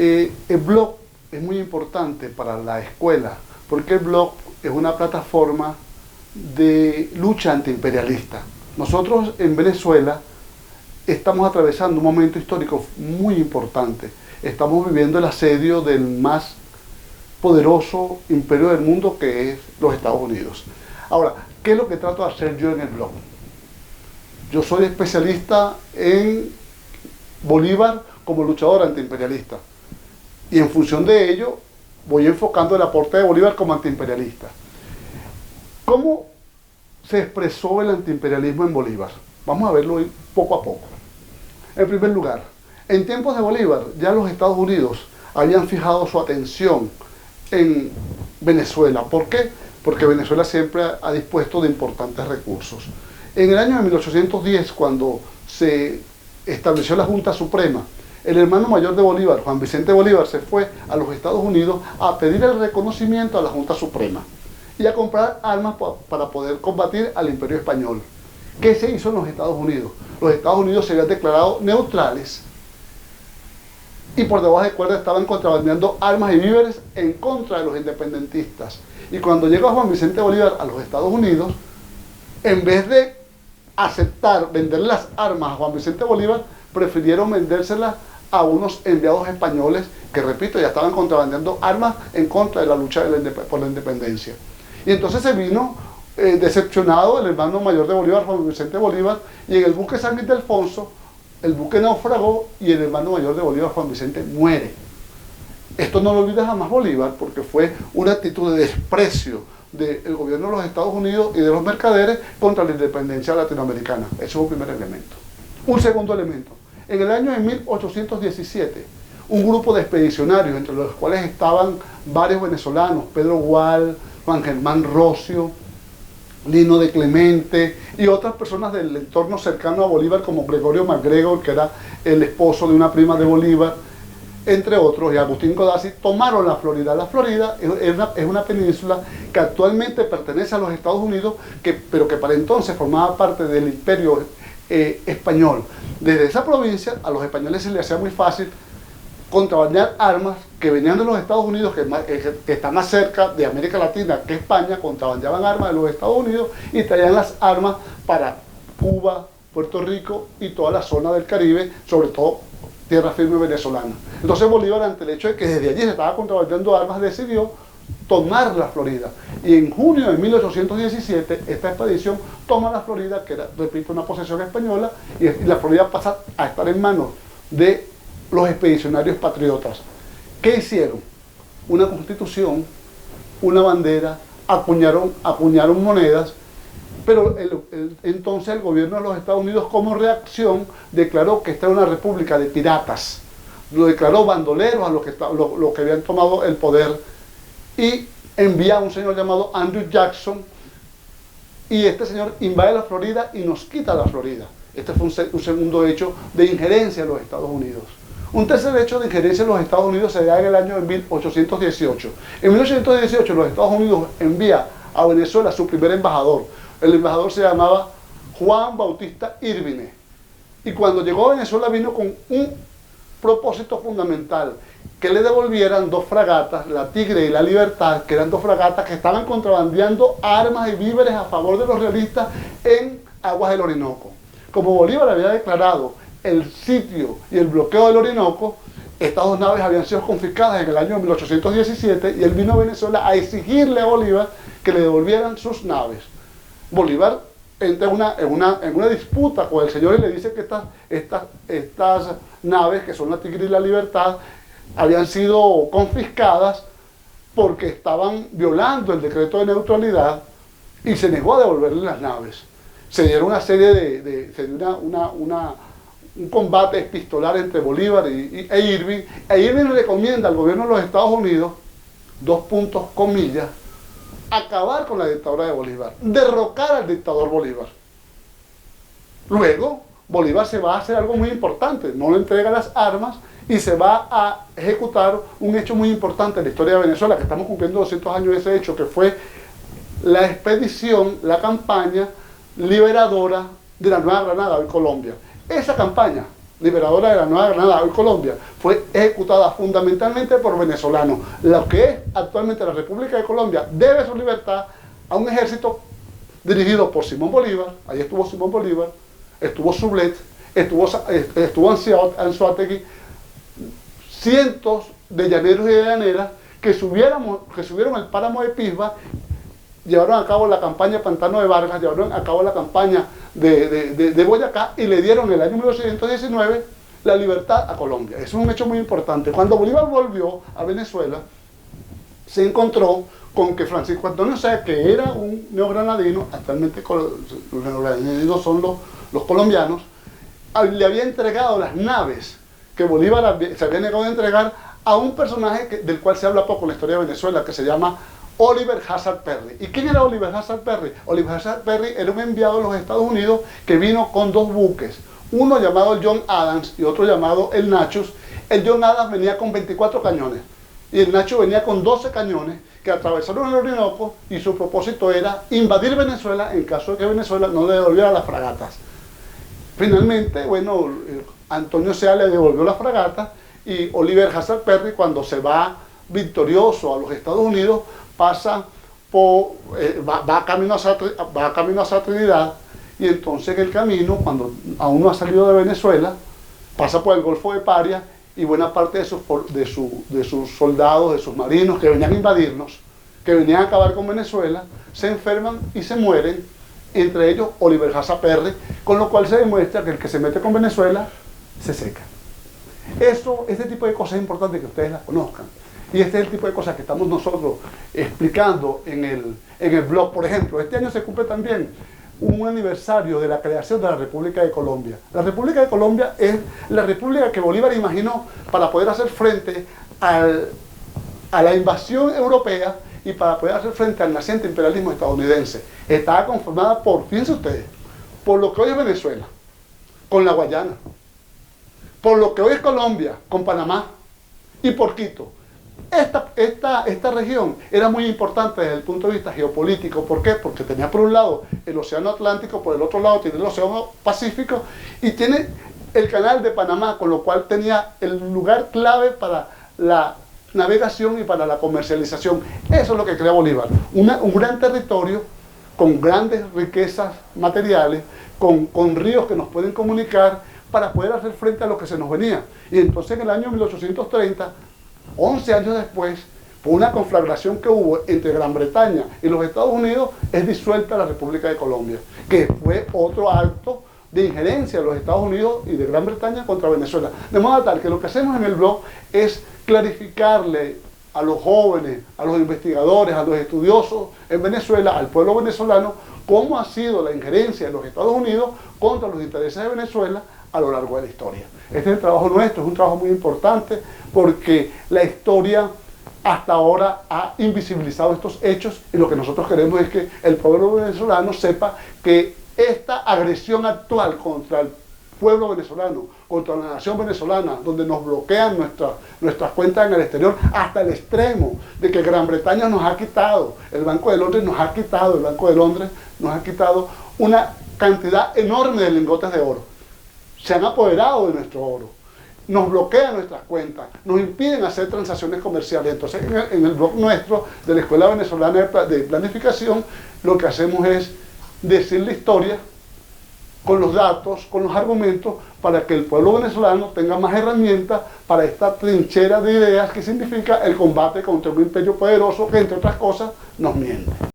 El blog es muy importante para la escuela, porque el blog es una plataforma de lucha antiimperialista. Nosotros en Venezuela estamos atravesando un momento histórico muy importante. Estamos viviendo el asedio del más poderoso imperio del mundo, que es los Estados Unidos. Ahora, ¿qué es lo que trato de hacer yo en el blog? Yo soy especialista en Bolívar como luchador antiimperialista. Y en función de ello, voy enfocando el aporte de Bolívar como antiimperialista. ¿Cómo se expresó el antiimperialismo en Bolívar? Vamos a verlo poco a poco. En primer lugar, en tiempos de Bolívar, ya los Estados Unidos habían fijado su atención en Venezuela. ¿Por qué? Porque Venezuela siempre ha dispuesto de importantes recursos. En el año de 1810, cuando se estableció la Junta Suprema, el hermano mayor de Bolívar, Juan Vicente Bolívar, se fue a los Estados Unidos a pedir el reconocimiento a la Junta Suprema y a comprar armas para poder combatir al Imperio Español. ¿Qué se hizo en los Estados Unidos? Los Estados Unidos se habían declarado neutrales y por debajo de cuerda estaban contrabandeando armas y víveres en contra de los independentistas. Y cuando llegó Juan Vicente Bolívar a los Estados Unidos, en vez de aceptar vender las armas a Juan Vicente Bolívar, prefirieron vendérselas a unos enviados españoles que, repito, ya estaban contrabandeando armas en contra de la lucha por la independencia. Y entonces se vino decepcionado el hermano mayor de Bolívar, Juan Vicente Bolívar, y en el buque San Ildefonso, el buque naufragó y el hermano mayor de Bolívar, Juan Vicente, muere. Esto no lo olvida jamás Bolívar, porque fue una actitud de desprecio del gobierno de los Estados Unidos y de los mercaderes contra la independencia latinoamericana. Ese es un primer elemento. Un segundo elemento. En el año de 1817, un grupo de expedicionarios, entre los cuales estaban varios venezolanos, Pedro Gual, Juan Germán Rocio, Lino de Clemente y otras personas del entorno cercano a Bolívar, como Gregorio MacGregor, que era el esposo de una prima de Bolívar, entre otros, y Agustín Codazzi, tomaron la Florida. La Florida es una península que actualmente pertenece a los Estados Unidos, pero que para entonces formaba parte del imperio español. Desde esa provincia a los españoles se les hacía muy fácil contrabandear armas que venían de los Estados Unidos, que está más cerca de América Latina que España. Contrabandeaban armas de los Estados Unidos y traían las armas para Cuba, Puerto Rico y toda la zona del Caribe, sobre todo tierra firme venezolana. Entonces Bolívar, ante el hecho de que desde allí se estaba contrabandeando armas, decidió tomar la Florida. Y en junio de 1817, esta expedición toma la Florida, que era, repito, una posesión española, y la Florida pasa a estar en manos de los expedicionarios patriotas. ¿Qué hicieron? Una constitución, una bandera, acuñaron monedas, pero entonces el gobierno de los Estados Unidos, como reacción, declaró que esta era una república de piratas. Lo declaró bandoleros a los que habían tomado el poder, y envía a un señor llamado Andrew Jackson, y este señor invade la Florida y nos quita la Florida. Este fue un segundo hecho de injerencia en los Estados Unidos. Un tercer hecho de injerencia en los Estados Unidos se da en el año de 1818. En 1818 los Estados Unidos envía a Venezuela su primer embajador. El embajador se llamaba Juan Bautista Irvine. Y cuando llegó a Venezuela vino con un propósito fundamental: que le devolvieran dos fragatas, la Tigre y la Libertad, que eran dos fragatas que estaban contrabandeando armas y víveres a favor de los realistas en aguas del Orinoco. Como Bolívar había declarado el sitio y el bloqueo del Orinoco, estas dos naves habían sido confiscadas en el año 1817 y él vino a Venezuela a exigirle a Bolívar que le devolvieran sus naves. Bolívar entra en una disputa con el señor y le dice que estas naves, que son la Tigre y la Libertad, habían sido confiscadas porque estaban violando el decreto de neutralidad, y se negó a devolverle las naves. Se dieron una serie un combate epistolar entre Bolívar e Irving. Irving recomienda al gobierno de los Estados Unidos, comillas, acabar con la dictadura de Bolívar, derrocar al dictador Bolívar. Luego, Bolívar se va a hacer algo muy importante: no le entrega las armas y se va a ejecutar un hecho muy importante en la historia de Venezuela, que estamos cumpliendo 200 años de ese hecho, que fue la expedición, la campaña liberadora de la Nueva Granada en Colombia. Esa campaña liberadora de la Nueva Granada, hoy Colombia, fue ejecutada fundamentalmente por venezolanos. Lo que es actualmente la República de Colombia debe su libertad a un ejército dirigido por Simón Bolívar. Ahí estuvo Simón Bolívar, estuvo Sublet, estuvo Anzoátegui, cientos de llaneros y de llaneras que subieron el páramo de Pisba, llevaron a cabo la campaña Pantano de Vargas, llevaron a cabo la campaña de Boyacá y le dieron en el año 1819 la libertad a Colombia. Eso es un hecho muy importante. Cuando Bolívar volvió a Venezuela, se encontró con que Francisco Antonio Sáenz, que era un neogranadino, actualmente los neogranadinos son los colombianos, le había entregado las naves que Bolívar se había negado a entregar a un personaje del cual se habla poco en la historia de Venezuela, que se llama Oliver Hazard Perry. ¿Y quién era Oliver Hazard Perry? Oliver Hazard Perry era un enviado de los Estados Unidos que vino con dos buques, uno llamado el John Adams y otro llamado el Nachos. El John Adams venía con 24 cañones y el Nacho venía con 12 cañones que atravesaron el Orinoco, y su propósito era invadir Venezuela en caso de que Venezuela no le devolviera las fragatas. Finalmente, bueno, Antonio Sea le devolvió las fragatas, y Oliver Hazard Perry, cuando se va victorioso a los Estados Unidos, va camino hacia Trinidad, y entonces en el camino, cuando aún no ha salido de Venezuela, pasa por el Golfo de Paria, y buena parte de sus soldados, de sus marinos que venían a invadirnos, que venían a acabar con Venezuela, se enferman y se mueren, entre ellos Oliver Hazard Perry, con lo cual se demuestra que el que se mete con Venezuela se seca. Este tipo de cosas es importante que ustedes las conozcan. Y este es el tipo de cosas que estamos nosotros explicando en el blog. Por ejemplo, este año se cumple también un aniversario de la creación de la República de Colombia. La República de Colombia es la república que Bolívar imaginó para poder hacer frente a la invasión europea y para poder hacer frente al naciente imperialismo estadounidense. Estaba conformada por, fíjense ustedes, por lo que hoy es Venezuela, con la Guayana, por lo que hoy es Colombia, con Panamá, y por Quito. Esta región era muy importante desde el punto de vista geopolítico. ¿Por qué? Porque tenía por un lado el océano Atlántico, por el otro lado tiene el océano Pacífico y tiene el canal de Panamá, con lo cual tenía el lugar clave para la navegación y para la comercialización. Eso es lo que crea Bolívar, un gran territorio con grandes riquezas materiales, con ríos que nos pueden comunicar para poder hacer frente a lo que se nos venía. Y entonces en el año 1830, 11 años después, por una conflagración que hubo entre Gran Bretaña y los Estados Unidos, es disuelta la República de Colombia, que fue otro acto de injerencia de los Estados Unidos y de Gran Bretaña contra Venezuela. De modo tal que lo que hacemos en el blog es clarificarle a los jóvenes, a los investigadores, a los estudiosos en Venezuela, al pueblo venezolano, cómo ha sido la injerencia de los Estados Unidos contra los intereses de Venezuela a lo largo de la historia. Este es el trabajo nuestro, es un trabajo muy importante porque la historia hasta ahora ha invisibilizado estos hechos, y lo que nosotros queremos es que el pueblo venezolano sepa que esta agresión actual contra el pueblo venezolano, contra la nación venezolana, donde nos bloquean nuestras cuentas en el exterior, hasta el extremo de que Gran Bretaña nos ha quitado, el Banco de Londres nos ha quitado, el Banco de Londres nos ha quitado una cantidad enorme de lingotes de oro. Se han apoderado de nuestro oro, nos bloquean nuestras cuentas, nos impiden hacer transacciones comerciales. Entonces en el blog nuestro de la Escuela Venezolana de Planificación, lo que hacemos es decir la historia con los datos, con los argumentos, para que el pueblo venezolano tenga más herramientas para esta trinchera de ideas que significa el combate contra un imperio poderoso que, entre otras cosas, nos miente.